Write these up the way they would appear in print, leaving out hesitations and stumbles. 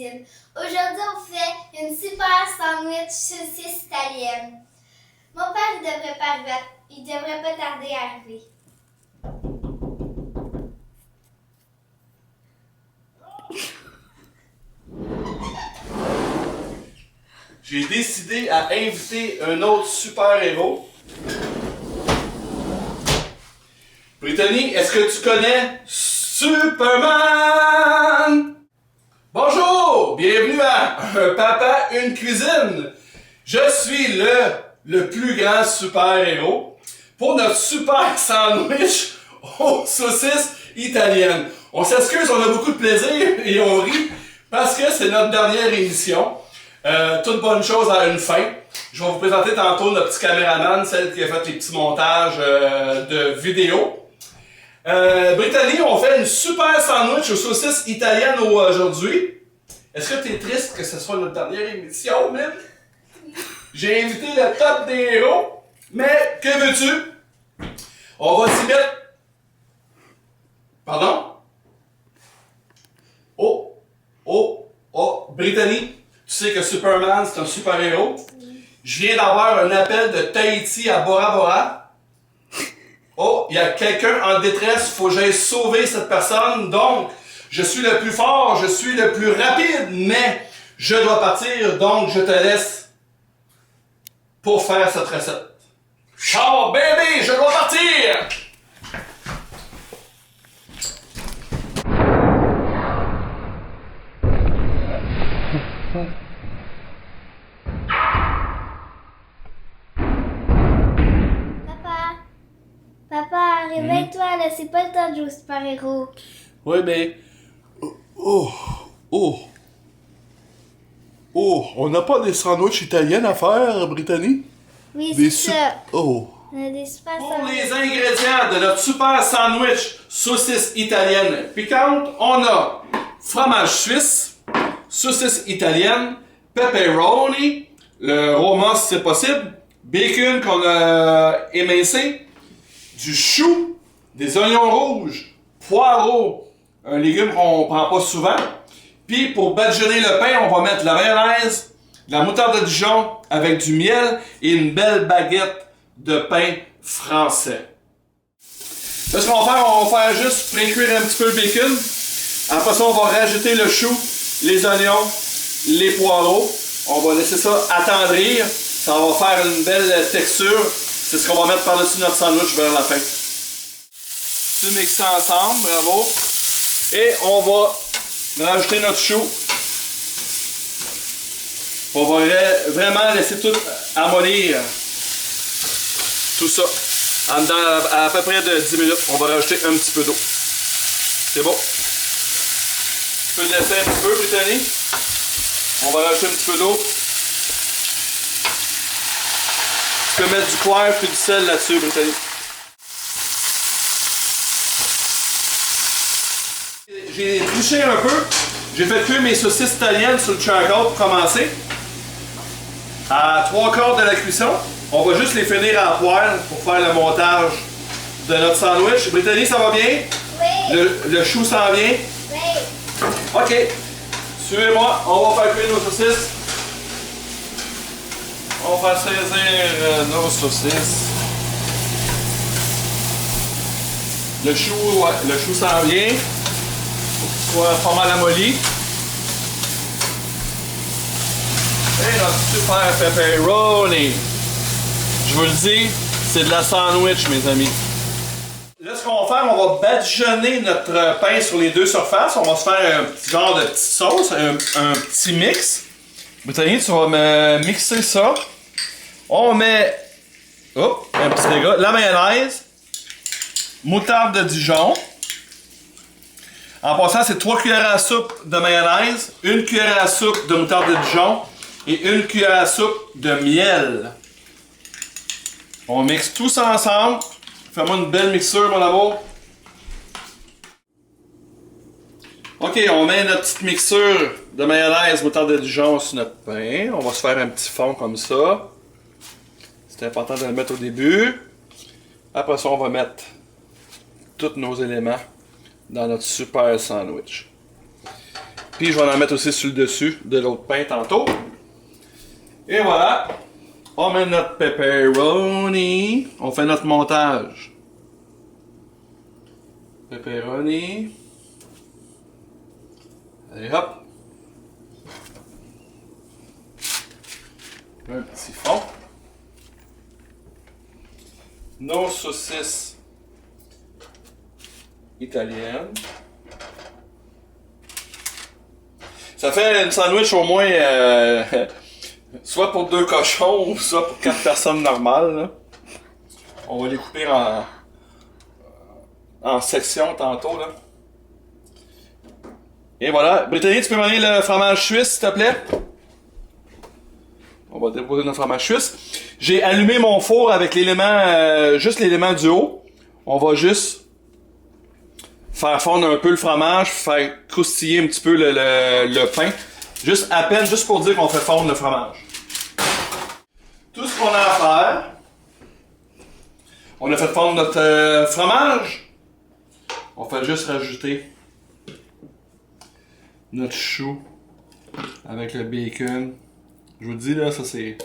cuisine. Aujourd'hui, on fait une super sandwich saucisse italienne. Mon père, il devrait pas tarder à arriver. J'ai décidé à inviter un autre super-héros. Brittany, est-ce que tu connais Superman? Bonjour! Bienvenue à Un papa, une cuisine. Je suis le plus grand super-héros pour notre super sandwich aux saucisses italiennes. On s'excuse, on a beaucoup de plaisir et on rit parce que c'est notre dernière émission. Toute bonne chose a une fin. Je vais vous présenter tantôt notre petit caméraman, celle qui a fait les petits montages de vidéos. Brittany, on fait une super sandwich aux saucisses italiennes aujourd'hui. Est-ce que tu es triste que ce soit notre dernière émission, Mine? J'ai invité le top des héros, mais que veux-tu? On va s'y mettre... Pardon? Oh, Brittany, tu sais que Superman, c'est un super-héros. Je viens d'avoir un appel de Tahiti à Bora Bora. Oh, il y a quelqu'un en détresse, faut que j'aille sauver cette personne. Donc, je suis le plus fort, je suis le plus rapide, mais je dois partir, donc je te laisse pour faire cette recette. Ciao, bébé, je dois partir! Papa, réveille-toi, là, c'est pas le temps de jouer au super-héros. Oui, mais... on n'a pas des sandwichs italiennes à faire, Brittany? Oui, c'est ça. Oh. On a des super Pour sandwichs. les ingrédients de notre super sandwich saucisse italienne piquante, on a fromage suisse, saucisse italienne, pepperoni, le roma si c'est possible, bacon qu'on a émincé, du chou, des oignons rouges, poireaux, un légume qu'on prend pas souvent. Puis pour badigeonner le pain, on va mettre de la mayonnaise, de la moutarde de Dijon avec du miel et une belle baguette de pain français. Là, ce qu'on va faire, on va faire juste pré-cuire un petit peu le bacon. Après ça, on va rajouter le chou, les oignons, les poireaux. On va laisser ça attendrir. Ça va faire une belle texture. C'est ce qu'on va mettre par-dessus notre sandwich vers la fin. Tout mixer ensemble, bravo. Et on va rajouter notre chou. On va vraiment laisser tout amollir. Tout ça. En dedans, à peu près de 10 minutes, on va rajouter un petit peu d'eau. C'est bon? Tu peux le laisser un petit peu, Brittany. On va rajouter un petit peu d'eau. Tu peux mettre du poivre et du sel là-dessus, Brittany. J'ai triché un peu. J'ai fait cuire mes saucisses italiennes sur le charcoal pour commencer. À 3/4 de la cuisson, on va juste les finir à poêle pour faire le montage de notre sandwich. Brittany, ça va bien? Oui. Le chou s'en vient? Oui. OK. Suivez-moi, on va faire cuire nos saucisses. On va faire saisir nos saucisses. Le chou s'en vient. Soit pas mal amolli. Et notre super pepperoni. Je vous le dis, c'est de la sandwich, mes amis. Là, ce qu'on va faire, on va badigeonner notre pain sur les deux surfaces. On va se faire un petit genre de petite sauce, un petit mix. Brittany, tu vas me mixer ça. On met un petit dégât, la mayonnaise, moutarde de Dijon. En passant, c'est 3 cuillères à soupe de mayonnaise, 1 cuillère à soupe de moutarde de Dijon et 1 cuillère à soupe de miel. On mixe tout ça ensemble. Fais-moi une belle mixture, mon amour. OK, on met notre petite mixture de mayonnaise, moutarde de Dijon sur notre pain. On va se faire un petit fond comme ça. C'est important de le mettre au début. Après ça, on va mettre tous nos éléments dans notre super sandwich. Puis je vais en mettre aussi sur le dessus de l'autre pain tantôt. Et voilà. On met notre pepperoni. On fait notre montage. Pepperoni. Allez hop. Un petit fond. Nos saucisses italiennes. Ça fait une sandwich au moins soit pour 2 cochons ou soit pour 4 personnes normales. Là. On va les couper en sections tantôt. Là. Et voilà. Brittany, tu peux m'amener le fromage suisse, s'il te plaît? On va déposer notre fromage suisse. J'ai allumé mon four avec l'élément, juste l'élément du haut. On va juste faire fondre un peu le fromage, faire croustiller un petit peu le pain. Juste à peine, juste pour dire qu'on fait fondre le fromage. Tout ce qu'on a à faire, on a fait fondre notre fromage. On fait juste rajouter notre chou avec le bacon. Je vous dis là, ça c'est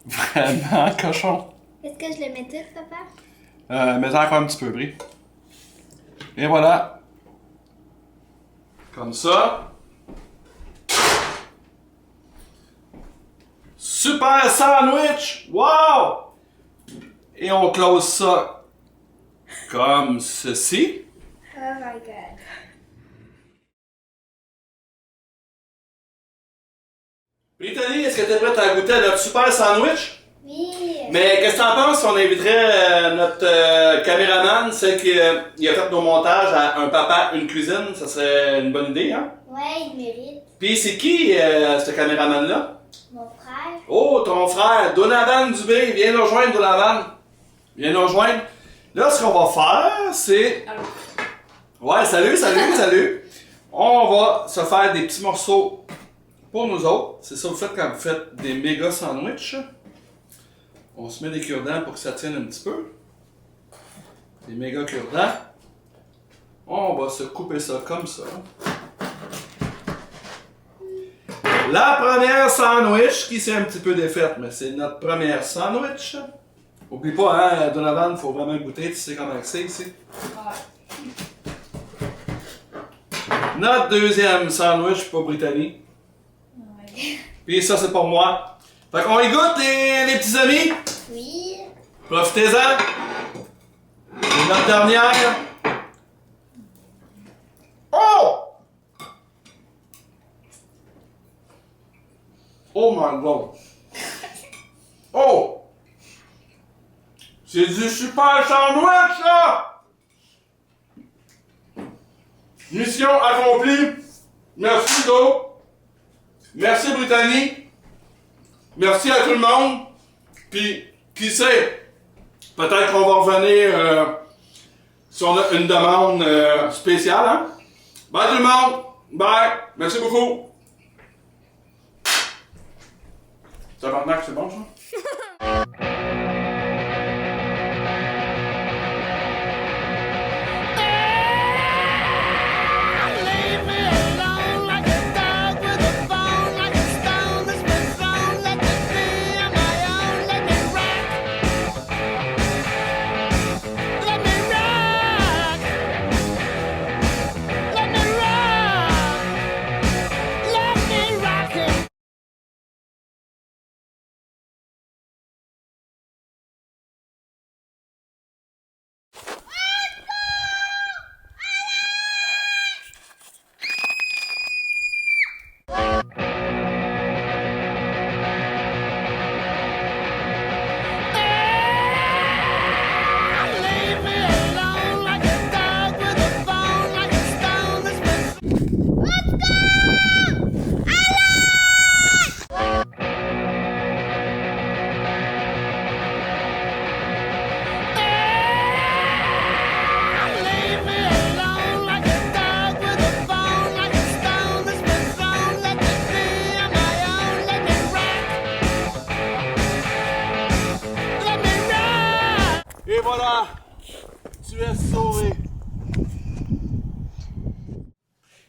vraiment cochon. Est-ce que je le mets tout, papa? Mets-en encore un petit peu, Brie. Et voilà. Comme ça. Super sandwich! Wow! Et on close ça comme ceci. Oh my god. Brittany, est-ce que tu es prête à goûter à notre super sandwich? Oui. Mais qu'est-ce que t'en penses si on inviterait notre caméraman, celle qui a fait nos montages à Un papa, une cuisine? Ça serait une bonne idée, hein? Ouais, il mérite. Puis c'est qui ce caméraman-là? Mon frère. Oh, ton frère, Donovan Dubé, viens nous rejoindre, Donovan. Viens nous rejoindre. Là, ce qu'on va faire, c'est... Ouais, salut, salut, salut. On va se faire des petits morceaux pour nous autres. C'est ça que vous faites quand vous faites des méga sandwichs. On se met des cure-dents pour que ça tienne un petit peu. Des méga cure-dents. On va se couper ça comme ça. La première sandwich qui s'est un petit peu défaite, mais c'est notre première sandwich. Oublie pas, hein, Donovan, faut vraiment goûter, tu sais comment c'est ici. Notre deuxième sandwich pour Brittany. Ouais. Puis ça, c'est pour moi. Fait qu'on y goûte, les petits amis. Oui. Profitez-en. C'est notre dernière. Oh! Oh my god. Oh! C'est du super sandwich, ça! Mission accomplie. Merci, Do. Merci, Brittany. Merci à tout le monde. Puis, qui sait, peut-être qu'on va revenir si on a une demande spéciale. Hein? Bye tout le monde. Bye. Merci beaucoup. Tabarnak, c'est bon ça?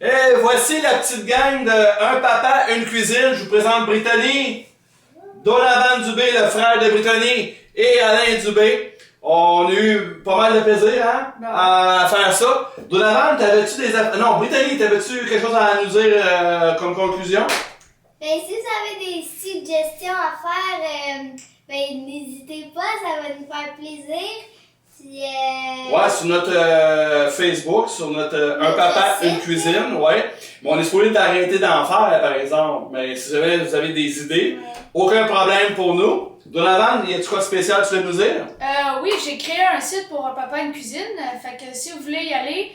Et voici la petite gang de Un papa, une cuisine. Je vous présente Brittany, Donovan Dubé, le frère de Brittany, et Alain Dubé. On a eu pas mal de plaisir hein, à faire ça. Donovan, t'avais-tu des... Non, Brittany, t'avais-tu quelque chose à nous dire comme conclusion? Ben, si vous avez des suggestions à faire, ben, n'hésitez pas, ça va nous faire plaisir. Puis, Ouais, sur notre Facebook, sur notre Un papa, une cuisine, ouais. Mais on est supposé d'arrêter d'en faire, par exemple. Mais si jamais vous avez des idées, aucun problème pour nous. Donovan, y a-tu quoi de spécial tu veux nous dire? Oui, j'ai créé un site pour Un papa, une cuisine. Fait que si vous voulez y aller,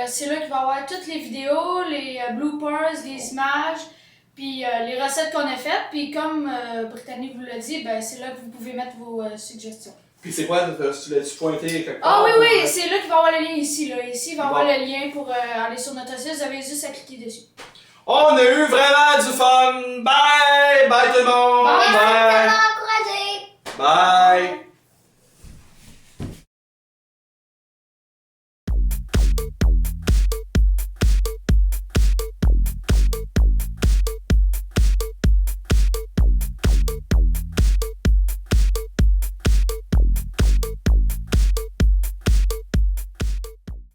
c'est là qu'il va y avoir toutes les vidéos, les bloopers, les images, puis les recettes qu'on a faites. Puis comme Brittany vous l'a dit, ben, c'est là que vous pouvez mettre vos suggestions. Puis c'est quoi, tu l'as-tu pointé quelque Ah part? oui, c'est là qu'il va y avoir le lien ici. Là. Ici, il va y avoir le lien pour aller sur notre site. Vous avez juste à cliquer dessus. On a eu vraiment du fun! Bye! Bye tout le monde! Bye! tellement encouragé! Bye!